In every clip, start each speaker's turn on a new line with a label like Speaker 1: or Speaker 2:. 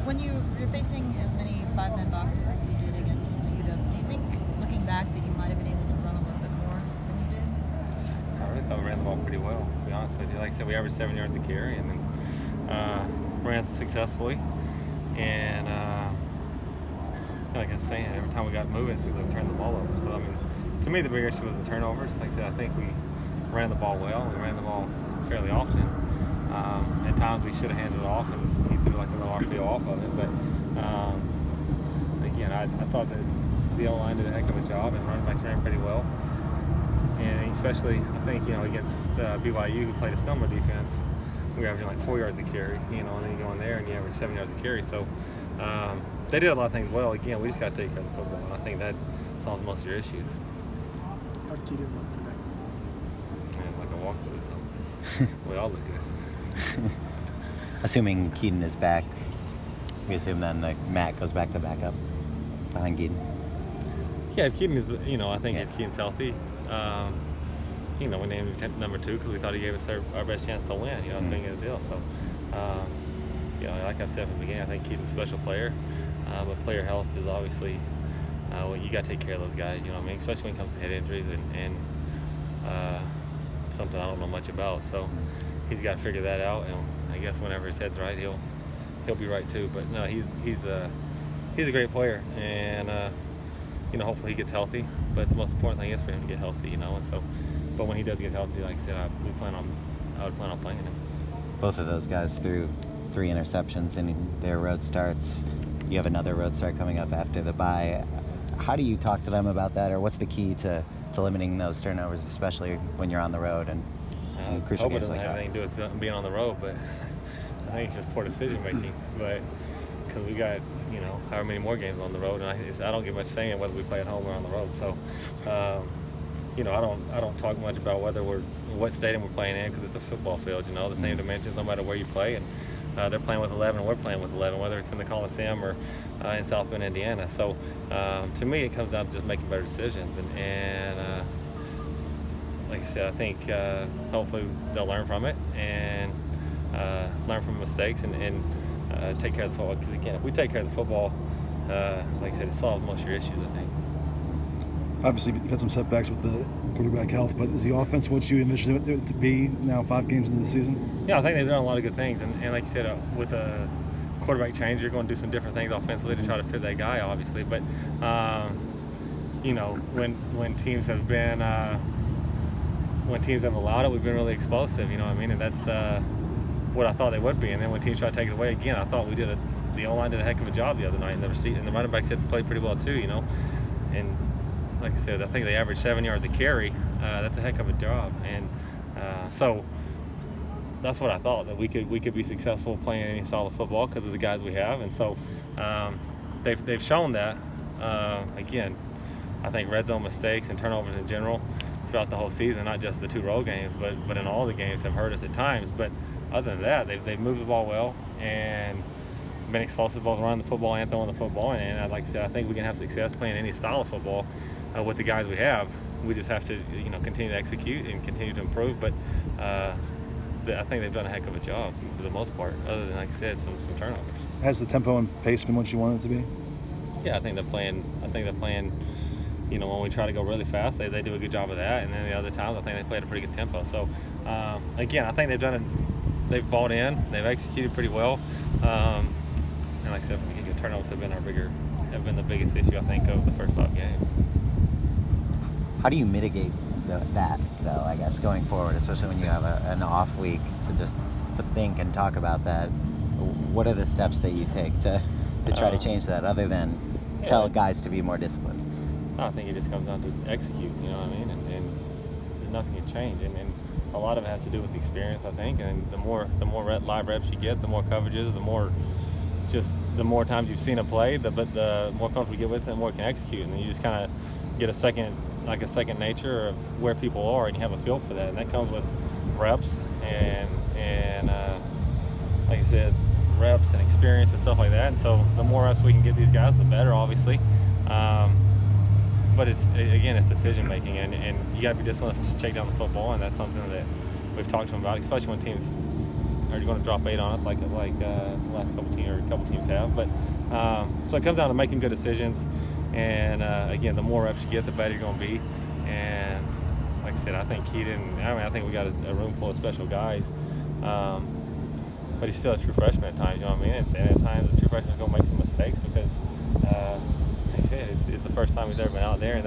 Speaker 1: When you're facing as many five-man boxes as you did against UW, do you think, looking back, that you might have been able to run a little bit more than you did?
Speaker 2: I really thought we ran the ball pretty well, to be honest with you. Like I said, we averaged 7 yards a carry, and then ran successfully. And like I was saying, every time we got moving, it's like we turned the ball over. So, I mean, to me, the bigger issue was the turnovers. Like I said, I think we ran the ball well. We ran the ball fairly often. At times, we should have handed it off, and he threw like a little RPO off of it. But again, I thought that the O-line did a heck of a job, and running backs ran pretty well. And especially, I think, against BYU, who played a similar defense, we were averaging like 4 yards a carry, and then you go in there and you average 7 yards a carry. So they did a lot of things well. Again, we just got to take care of the football, and I think that solves most of your issues.
Speaker 3: How did Keaton look today?
Speaker 2: Yeah, it's like a walkthrough, so we all look good.
Speaker 4: Assuming Keaton is back, we assume then that Matt goes back to backup behind Keaton.
Speaker 2: Yeah, if Keaton is, I think if Keaton's healthy, we named him number 2 because we thought he gave us our best chance to win, at the beginning of the deal. So, like I said from the beginning, I think Keaton's a special player. But player health is obviously you got to take care of those guys, especially when it comes to head injuries and something I don't know much about. So he's got to figure that out, and I guess whenever his head's right, he'll be right too. But no, he's a great player, and hopefully he gets healthy. But the most important thing is for him to get healthy, and so. But when he does get healthy, like I said, I would plan on playing him.
Speaker 4: Both of those guys threw 3 interceptions in their road starts. You have another road start coming up after the bye. How do you talk to them about that, or what's the key to limiting those turnovers, especially when you're on the road and crucial games like that?
Speaker 2: I hope it doesn't have anything to do with being on the road, but I think it's just poor decision making. But because we got however many more games on the road, and I don't get much say in whether we play at home or on the road. So. I don't talk much about what stadium we're playing in because it's a football field. The same dimensions no matter where you play, and they're playing with 11 and we're playing with 11, whether it's in the Coliseum or in South Bend, Indiana. So to me, it comes down to just making better decisions, and like I said, I think hopefully they'll learn from it and learn from mistakes and take care of the football. Because again, if we take care of the football, like I said, it solves most of your issues, I think.
Speaker 3: Obviously, you've had some setbacks with the quarterback health, but is the offense what you envisioned it to be now 5 games into the season?
Speaker 2: Yeah, I think they've done a lot of good things. And like you said, with a quarterback change, you're going to do some different things offensively to try to fit that guy, obviously. But, when teams have been when teams have allowed it, we've been really explosive, And that's what I thought they would be. And then when teams try to take it away, again, I thought the O-line did a heck of a job the other night. And the running backs had played pretty well too, And like I said, I think they averaged 7 yards a carry. That's a heck of a job, and so that's what I thought, that we could be successful playing any solid football because of the guys we have, and so they've shown that. Again, I think red zone mistakes and turnovers in general throughout the whole season, not just the 2 road games, but in all the games have hurt us at times. But other than that, they've moved the ball well and been explosive both running the football and throwing the football. And like I said, I think we can have success playing any style of football with the guys we have. We just have to, continue to execute and continue to improve. But I think they've done a heck of a job for the most part, other than, like I said, some turnovers.
Speaker 3: Has the tempo and pace been what you want it to be?
Speaker 2: Yeah, I think they're playing. When we try to go really fast, they do a good job of that. And then the other times, I think they play at a pretty good tempo. So again, I think they've bought in. They've executed pretty well. And like I said, turnovers have been the biggest issue, I think, of the first 5 games.
Speaker 4: How do you mitigate that, though, I guess, going forward, especially when you have an off week to think and talk about that? What are the steps that you take to try to change that, other than tell guys to be more disciplined?
Speaker 2: I think it just comes down to execute, you know what I mean? And nothing can change. And a lot of it has to do with experience, I think. And the more live reps you get, the more coverages, the more times you've seen a play, the more comfortable you get with it, the more you can execute. And then you just kind of get a second nature of where people are, and you have a feel for that. And that comes with reps and like I said, reps and experience and stuff like that. And so the more reps we can get these guys, the better, obviously. But it's decision making, and you got to be disciplined to take down the football, and that's something that we've talked to them about, especially when teams are going to drop 8 on us like the last couple teams have. But so it comes down to making good decisions, and again, the more reps you get, the better you're going to be. And like I said, I think I think we got a room full of special guys, but he's still a true freshman at times. You know what I mean? And at times, the true freshman's going to make some mistakes because like I said, it's the first time he's ever been out there, and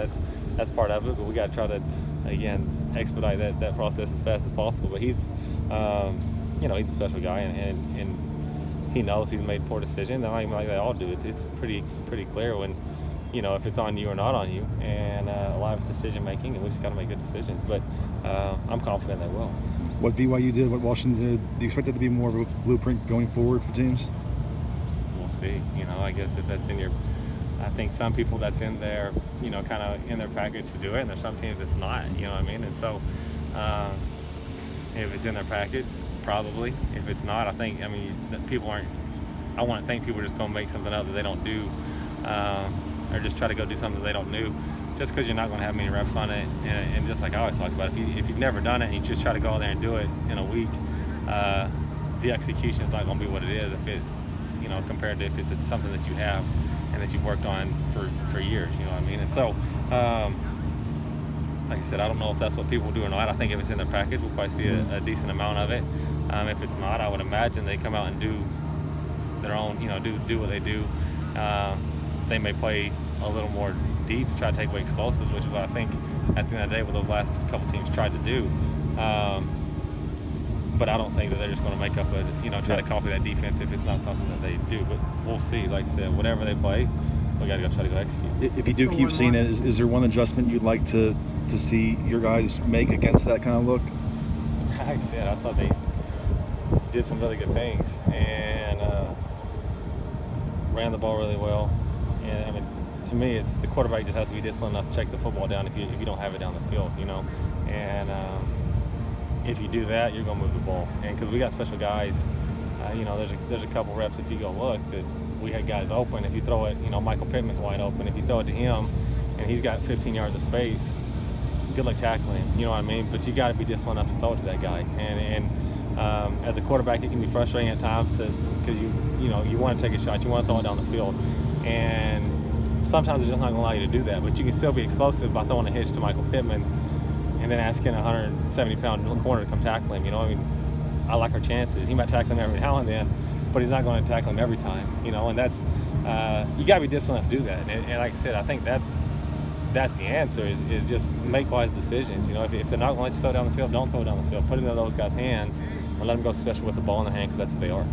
Speaker 2: that's part of it. But we got to try to again expedite that process as fast as possible. But he's he's a special guy, and he knows he's made poor decisions. And like they all do. It's pretty clear when, if it's on you or not on you, and a lot of it's decision making, and we just got to make good decisions. But I'm confident they will.
Speaker 3: What BYU did, what Washington did, do you expect that to be more of a blueprint going forward for teams?
Speaker 2: We'll see. I guess if that's in your, I think some people that's in their, kind of in their package to do it, and there's some teams it's not. You know what I mean? And so if it's in their package, probably. If it's not, people aren't. I want to think people are just going to make something up that they don't do, or just try to go do something they don't do, just because you're not going to have many reps on it. And just like I always talk about, if you've never done it and you just try to go out there and do it in a week, the execution is not going to be what it is if it, compared to if it's something that you have and that you've worked on for years. You know what I mean? And so, like I said, I don't know if that's what people do or not. I think if it's in their package, we'll probably see a decent amount of it. If it's not, I would imagine they come out and do their own, do what they do. They may play a little more deep to try to take away explosives, which is what I think at the end of the day what those last couple teams tried to do. But I don't think that they're just going to make up try to copy that defense if it's not something that they do. But we'll see. Like I said, whatever they play, we got to try to go execute.
Speaker 3: If you do keep seeing it, is there one adjustment you'd like to see your guys make against that kind of look?
Speaker 2: Like I said, I thought they did some really good things and ran the ball really well. And to me, it's the quarterback just has to be disciplined enough to check the football down if you don't have it down the field, And if you do that, you're going to move the ball. And because we got special guys, there's a couple reps if you go look that we had guys open. If you throw it, Michael Pittman's wide open. If you throw it to him and he's got 15 yards of space, good luck tackling him. You know what I mean? But you got to be disciplined enough to throw it to that guy. And as a quarterback, it can be frustrating at times because you want to take a shot, you want to throw it down the field, and sometimes it's just not going to allow you to do that. But you can still be explosive by throwing a hitch to Michael Pittman and then asking a 170-pound corner to come tackle him. I like our chances. He might tackle him every now and then, but he's not going to tackle him every time. And that's you got to be disciplined enough to do that. And like I said, I think that's the answer is just make wise decisions. If they're not going to let you throw it down the field, don't throw it down the field. Put it into those guys' hands and let them go special with the ball in their hand because that's who they are.